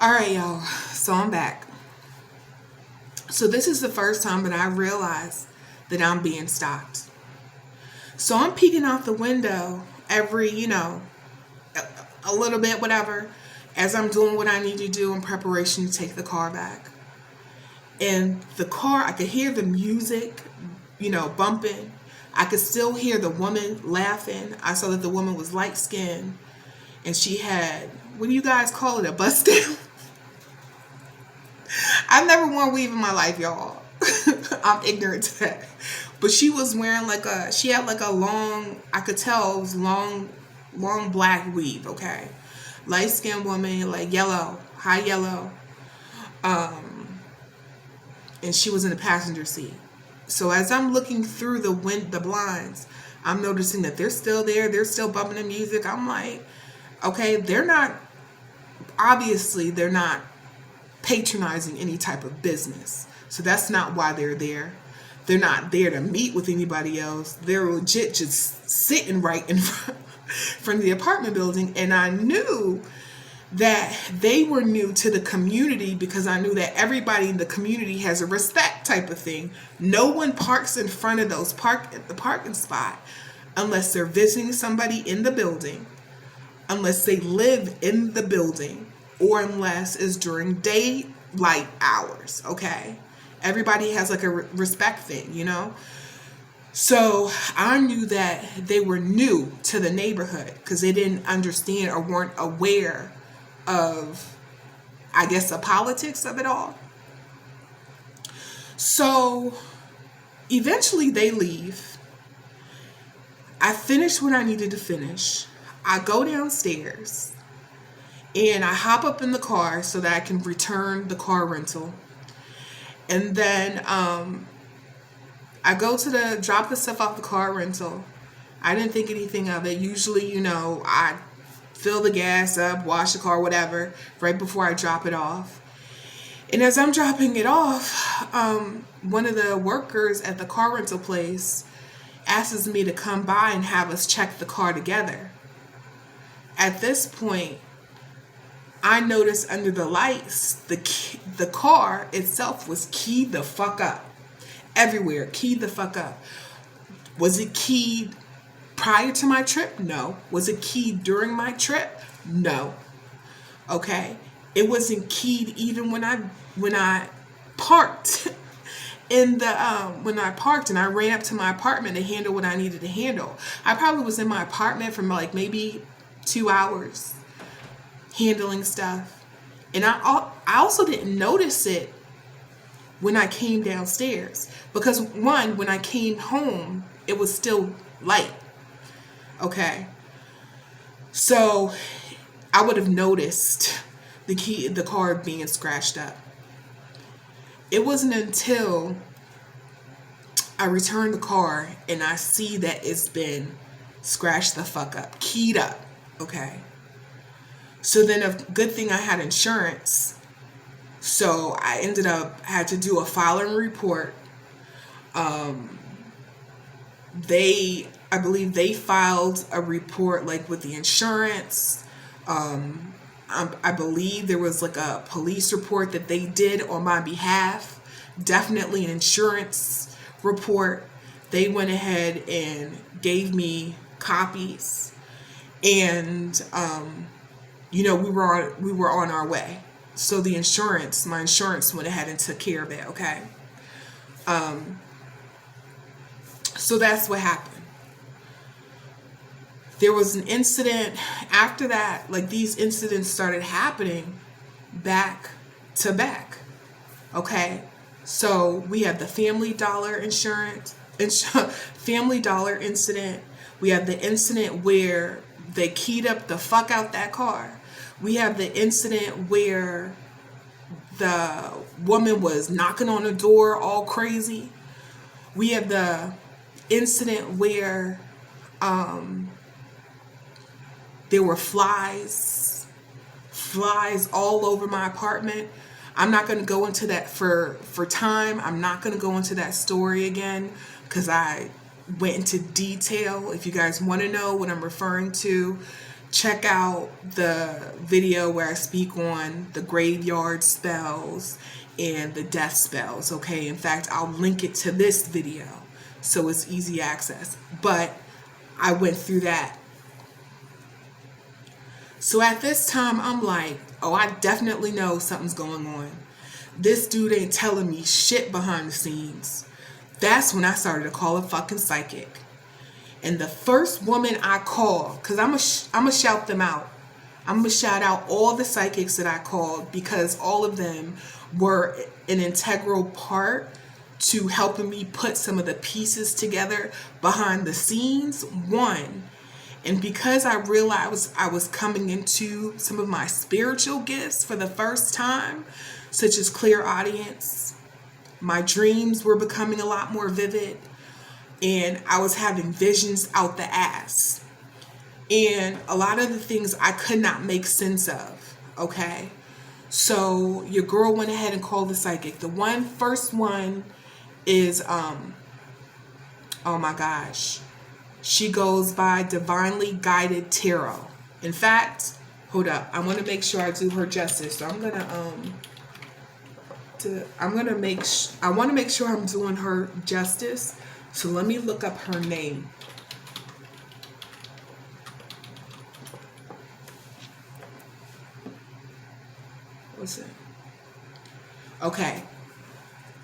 All right, y'all. So I'm back. So this is the first time that I realized that I'm being stopped. So I'm peeking out the window every, a little bit, whatever, as I'm doing what I need to do in preparation to take the car back. And the car, I could hear the music, bumping. I could still hear the woman laughing. I saw that the woman was light skinned and she had, what do you guys call it, a bust down? I've never worn weave in my life, y'all. I'm ignorant to that. But she was wearing she had like a long, I could tell it was long black weave, okay? Light skinned woman, like yellow, high yellow. And she was in the passenger seat. So as I'm looking through the blinds, I'm noticing that they're still there. They're still bumping the music. I'm like, okay, they're not patronizing any type of business. So that's not why they're there. They're not there to meet with anybody else. They're legit just sitting right in front of the apartment building. And I knew that they were new to the community because I knew that everybody in the community has a respect type of thing. No one parks in front of the parking spot unless they're visiting somebody in the building, unless they live in the building, or unless it's during daylight hours, okay? Everybody has like a respect thing. So I knew that they were new to the neighborhood because they didn't understand or weren't aware of, I guess, the politics of it all. So eventually they leave. I finished what I needed to finish. I go downstairs and I hop up in the car so that I can return the car rental. And then I go to drop the stuff off the car rental. I didn't think anything of it. Usually, I fill the gas up, wash the car, whatever, right before I drop it off. And as I'm dropping it off, one of the workers at the car rental place asks me to come by and have us check the car together. At this point, I noticed under the lights, the car itself was keyed the fuck up. Everywhere, keyed the fuck up. Was it keyed prior to my trip? No. Was it keyed during my trip? No. Okay. It wasn't keyed even when I parked when I parked and I ran up to my apartment to handle what I needed to handle. I probably was in my apartment for like maybe 2 hours handling stuff. And I also didn't notice it when I came downstairs because one, when I came home, it was still light. Okay. So I would have noticed the car being scratched up. It wasn't until I returned the car and I see that it's been scratched the fuck up, keyed up. Okay. So then a good thing I had insurance. So I had to do a filing report. I believe they filed a report like with the insurance. I believe there was like a police report that they did on my behalf. Definitely an insurance report. They went ahead and gave me copies. And we were on our way. So my insurance went ahead and took care of it, okay? So that's what happened. There was an incident after that, like these incidents started happening back to back, okay? So we had the Family Dollar Family Dollar incident. We had the incident where they keyed up the fuck out that car. We have the incident where the woman was knocking on the door all crazy. We have the incident where there were flies all over my apartment. I'm not going to go into that for time. I'm not going to go into that story again because I went into detail. If you guys want to know what I'm referring to, check out the video where I speak on the graveyard spells and the death spells, okay? In fact, I'll link it to this video so it's easy access. But I went through that. So at this time, I'm like, oh, I definitely know something's going on. This dude ain't telling me shit behind the scenes. That's when I started to call a fucking psychic. And the first woman I called, because I'm going to shout them out. I'm going to shout out all the psychics that I called, because all of them were an integral part to helping me put some of the pieces together behind the scenes. One, and because I realized I was coming into some of my spiritual gifts for the first time, such as clairaudience, my dreams were becoming a lot more vivid, and I was having visions out the ass. And a lot of the things I could not make sense of, okay? So your girl went ahead and called the psychic. The first one is, oh my gosh, she goes by Divinely Guided Tarot. In fact, hold up, I want to make sure I do her justice. So I'm gonna I want to make sure I'm doing her justice. So let me look up her name. What's it? Okay.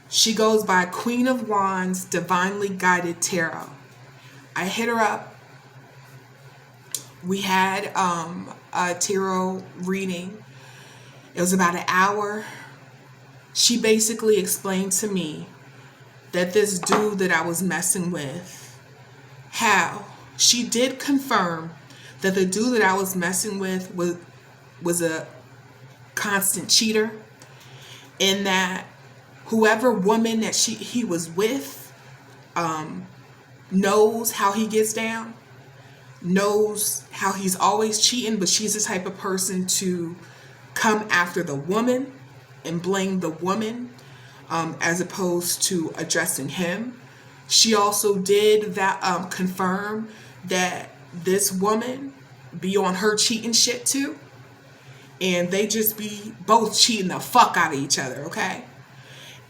She goes by Queen of Wands, Divinely Guided Tarot. I hit her up. We had a tarot reading. It was about an hour. She basically explained to me that this dude that I was messing with, how she did confirm that the dude that I was messing with was a constant cheater, and that whoever woman that he was with knows how he gets down, knows how he's always cheating, but she's the type of person to come after the woman and blame the woman as opposed to addressing him. She also did that confirm that this woman be on her cheating shit too, and they just be both cheating the fuck out of each other, okay?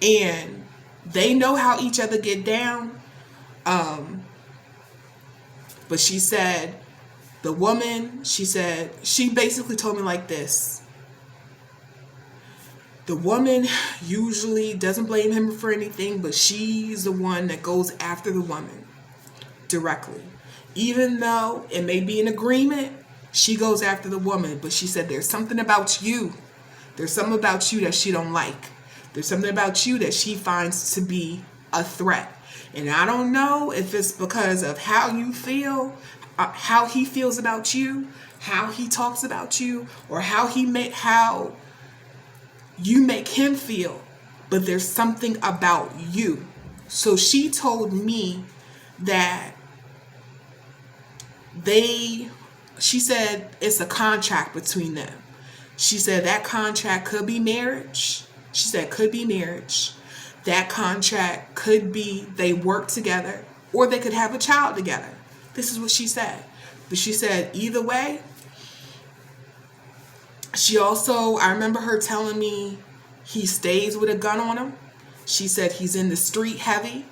And they know how each other get down. But she said, the woman, she basically told me like this. The woman usually doesn't blame him for anything, but she's the one that goes after the woman directly. Even though it may be an agreement, she goes after the woman. But she said, there's something about you. There's something about you that she don't like. There's something about you that she finds to be a threat. And I don't know if it's because of how you feel, how he feels about you, how he talks about you, or how you make him feel, but there's something about you. So she told me that she said it's a contract between them. She said that contract could be marriage. She said could be marriage. That contract could be they work together, or they could have a child together. This is what she said. But she said either way. She also, I remember her telling me he stays with a gun on him. She said he's in the street heavy.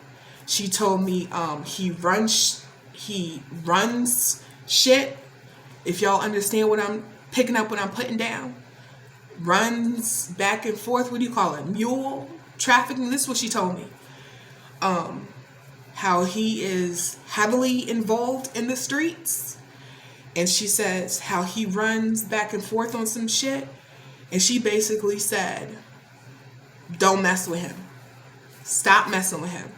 She told me he runs shit. If y'all understand what I'm picking up, what I'm putting down. Runs back and forth. What do you call it? Mule trafficking. This is what she told me. How he is heavily involved in the streets. And she says how he runs back and forth on some shit. And she basically said, don't mess with him. Stop messing with him.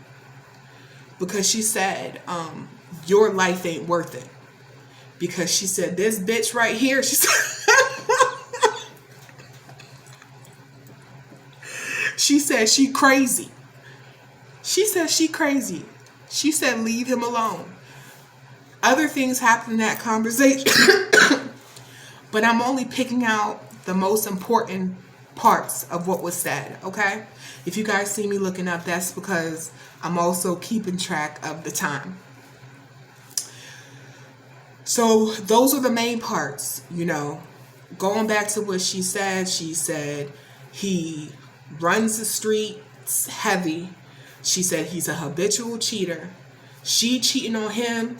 Because she said, your life ain't worth it. Because she said, this bitch right here, she said she crazy. She said she crazy. She said leave him alone. Other things happened in that conversation. But I'm only picking out the most important parts of what was said, okay? If you guys see me looking up, that's because I'm also keeping track of the time. So those are the main parts, Going back to what she said he runs the streets heavy. She said he's a habitual cheater. She cheating on him.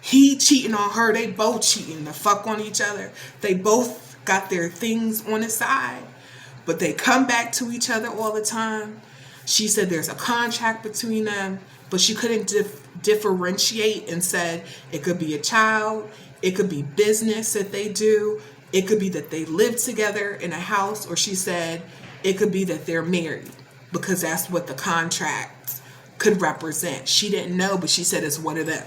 He cheating on her. They both cheating the fuck on each other. They both got their things on the side, but they come back to each other all the time. She said there's a contract between them, but she couldn't differentiate and said it could be a child, it could be business that they do, it could be that they live together in a house, or she said it could be that they're married because that's what the contract could represent. She didn't know, but she said it's one of them.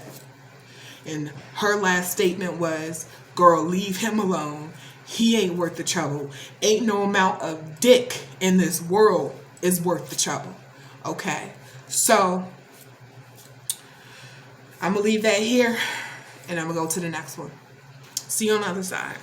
And her last statement was, girl, leave him alone. He ain't worth the trouble. Ain't no amount of dick in this world is worth the trouble. Okay? So, I'm going to leave that here, and I'm going to go to the next one. See you on the other side.